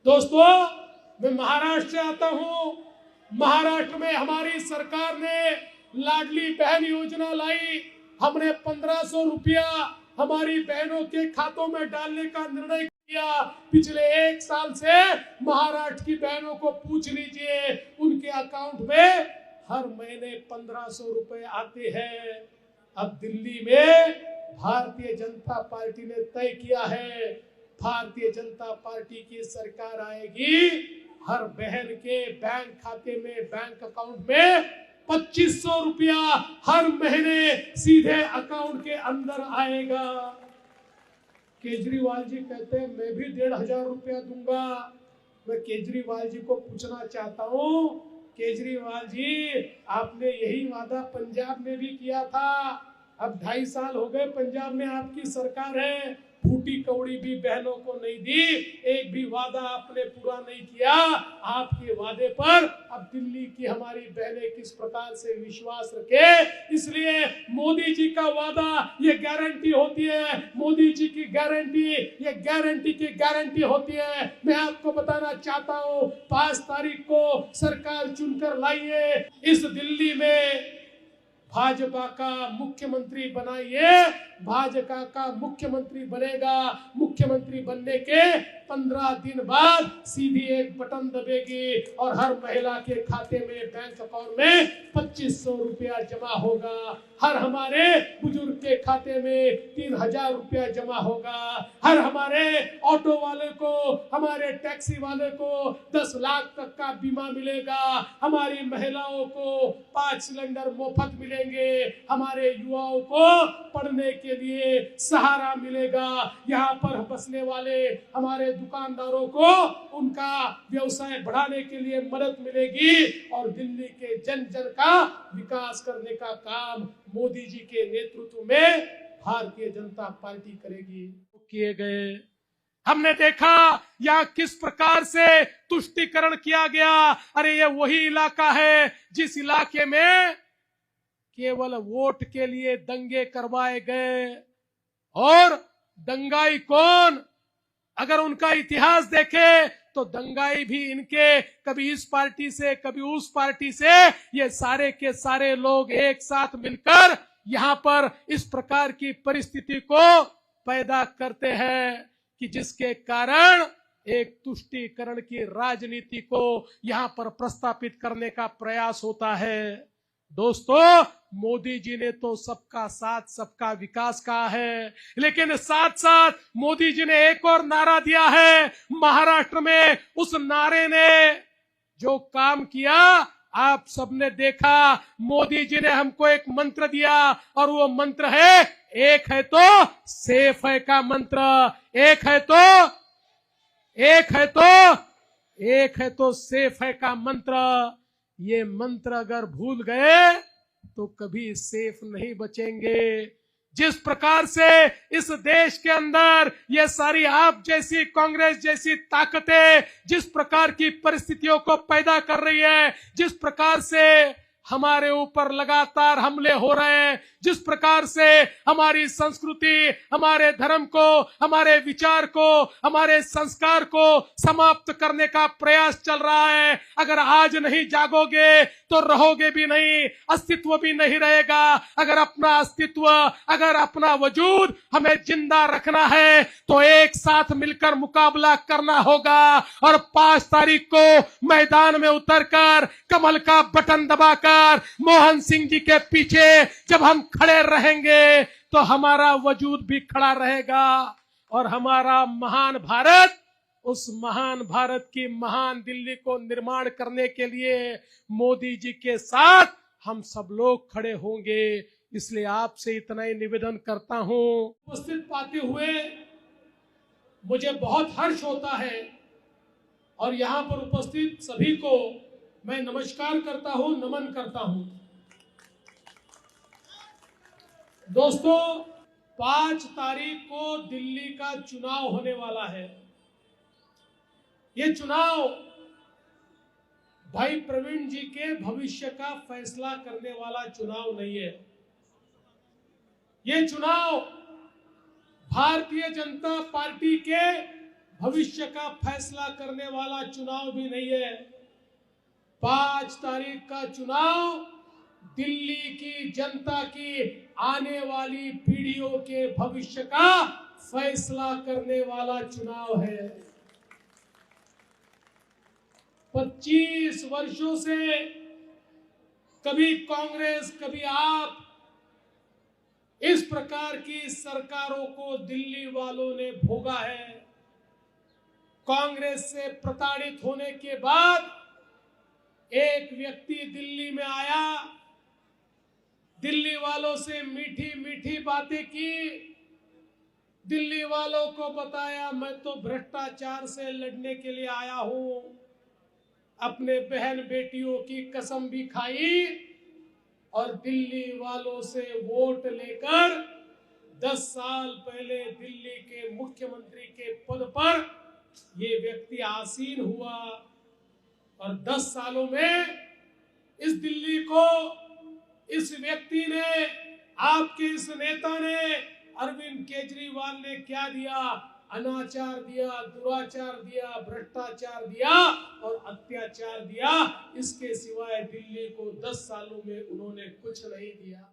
दोस्तों, मैं महाराष्ट्र से आता हूं। महाराष्ट्र में हमारी सरकार ने लाडली बहन योजना लाई। हमने 1500 रुपया हमारी बहनों के खातों में डालने का निर्णय किया। पिछले 1 साल से महाराष्ट्र की बहनों को पूछ लीजिए, उनके अकाउंट में हर महीने 1500 रुपए आते हैं। अब दिल्ली में भारतीय जनता पार्टी ने तय किया है, भारतीय जनता पार्टी की सरकार आएगी, हर बहन के बैंक खाते में, बैंक अकाउंट में 2500 रुपया हर महीने सीधे अकाउंट के अंदर आएगा। केजरीवाल जी कहते हैं मैं भी 1500 रुपया दूंगा। मैं केजरीवाल जी को पूछना चाहता हूं, केजरीवाल जी, आपने यही वादा पंजाब में भी किया था। अब 2.5 साल हो गए पंजाब में आपकी सरकार है, फूटी कौड़ी भी बहनों को नहीं दी, एक भी वादा आपने पूरा नहीं किया। आपके वादे पर अब दिल्ली की हमारी बहनें किस प्रकार से विश्वास रखे। इसलिए मोदी जी का वादा ये गारंटी होती है, मोदी जी की गारंटी ये गारंटी की गारंटी होती है। मैं आपको बताना चाहता हूं, 5 तारीख को सरकार चुनकर लाइए, इस दिल्ली में भाजपा का मुख्यमंत्री बनाइए। भाजपा का मुख्यमंत्री बनेगा। मुख्यमंत्री बनने के 15 दिन बाद सीधी एक बटन दबेगी और हर महिला के खाते में, बैंक अकाउंट में 2500 रुपया जमा होगा। हर हमारे बुजुर्ग के खाते में 3000 रुपया जमा होगा। हर हमारे ऑटो वाले को, हमारे टैक्सी वाले को 10 लाख तक का बीमा मिलेगा। हमारी महिलाओं को 5 सिलेंडर मुफ्त मिलेंगे। हमारे युवाओं को पढ़ने के लिए सहारा मिलेगा। यहाँ पर बसने वाले हमारे दुकानदारों को उनका व्यवसाय बढ़ाने के लिए मदद मिलेगी और दिल्ली के जन जन का विकास करने का काम मोदी जी के नेतृत्व में भारतीय जनता पार्टी करेगी। किए गए हमने देखा यहाँ किस प्रकार से तुष्टीकरण किया गया। अरे ये वही इलाका है जिस इलाके में केवल वोट के लिए दंगे करवाए गए। और दंगाई कौन? अगर उनका इतिहास देखे तो दंगाई भी इनके, कभी इस पार्टी से कभी उस पार्टी से, ये सारे के सारे लोग एक साथ मिलकर यहाँ पर इस प्रकार की परिस्थिति को पैदा करते हैं कि जिसके कारण एक तुष्टीकरण की राजनीति को यहाँ पर प्रस्तापित करने का प्रयास होता है। दोस्तों, मोदी जी ने तो सबका साथ सबका विकास कहा है, लेकिन साथ साथ मोदी जी ने एक और नारा दिया है महाराष्ट्र में। उस नारे ने जो काम किया आप सबने देखा। मोदी जी ने हमको एक मंत्र दिया और वो मंत्र है, एक है तो सेफ है का मंत्र। एक है तो सेफ है का मंत्र। ये मंत्र अगर भूल गए तो कभी सेफ नहीं बचेंगे। जिस प्रकार से इस देश के अंदर ये सारी आप जैसी, कांग्रेस जैसी ताकतें जिस प्रकार की परिस्थितियों को पैदा कर रही है, जिस प्रकार से हमारे ऊपर लगातार हमले हो रहे हैं, जिस प्रकार से हमारी संस्कृति, हमारे धर्म को, हमारे विचार को, हमारे संस्कार को समाप्त करने का प्रयास चल रहा है, अगर आज नहीं जागोगे तो रहोगे भी नहीं, अस्तित्व भी नहीं रहेगा। अगर अपना अस्तित्व, अगर अपना वजूद हमें जिंदा रखना है तो एक साथ मिलकर मुकाबला करना होगा। और 5 तारीख को मैदान में उतरकर कमल का बटन दबाकर मोहन सिंह जी के पीछे जब हम खड़े रहेंगे तो हमारा वजूद भी खड़ा रहेगा और हमारा महान भारत, उस महान भारत की महान दिल्ली को निर्माण करने के लिए मोदी जी के साथ हम सब लोग खड़े होंगे। इसलिए आपसे इतना ही निवेदन करता हूं। उपस्थित पाते हुए मुझे बहुत हर्ष होता है और यहाँ पर उपस्थित सभी को मैं नमस्कार करता हूं, नमन करता हूं। दोस्तों, 5 तारीख को दिल्ली का चुनाव होने वाला है। ये चुनाव भाई प्रवीण जी के भविष्य का फैसला करने वाला चुनाव नहीं है। ये चुनाव भारतीय जनता पार्टी के भविष्य का फैसला करने वाला चुनाव भी नहीं है। 5 तारीख का चुनाव दिल्ली की जनता की आने वाली पीढ़ियों के भविष्य का फैसला करने वाला चुनाव है। 25 वर्षों से कभी कांग्रेस कभी आप इस प्रकार की सरकारों को दिल्ली वालों ने भोगा है। कांग्रेस से प्रताड़ित होने के बाद एक व्यक्ति दिल्ली में आया, दिल्ली वालों से मीठी मीठी बातें की, दिल्ली वालों को बताया मैं तो भ्रष्टाचार से लड़ने के लिए आया हूं, अपने बहन बेटियों की कसम भी खाई और दिल्ली वालों से वोट लेकर 10 साल पहले दिल्ली के मुख्यमंत्री के पद पर ये व्यक्ति आसीन हुआ। और 10 सालों में इस दिल्ली को इस व्यक्ति ने, आपके इस नेता ने, अरविंद केजरीवाल ने क्या दिया? अनाचार दिया, दुराचार दिया, भ्रष्टाचार दिया और अत्याचार दिया। इसके सिवाय दिल्ली को 10 सालों में उन्होंने कुछ नहीं दिया।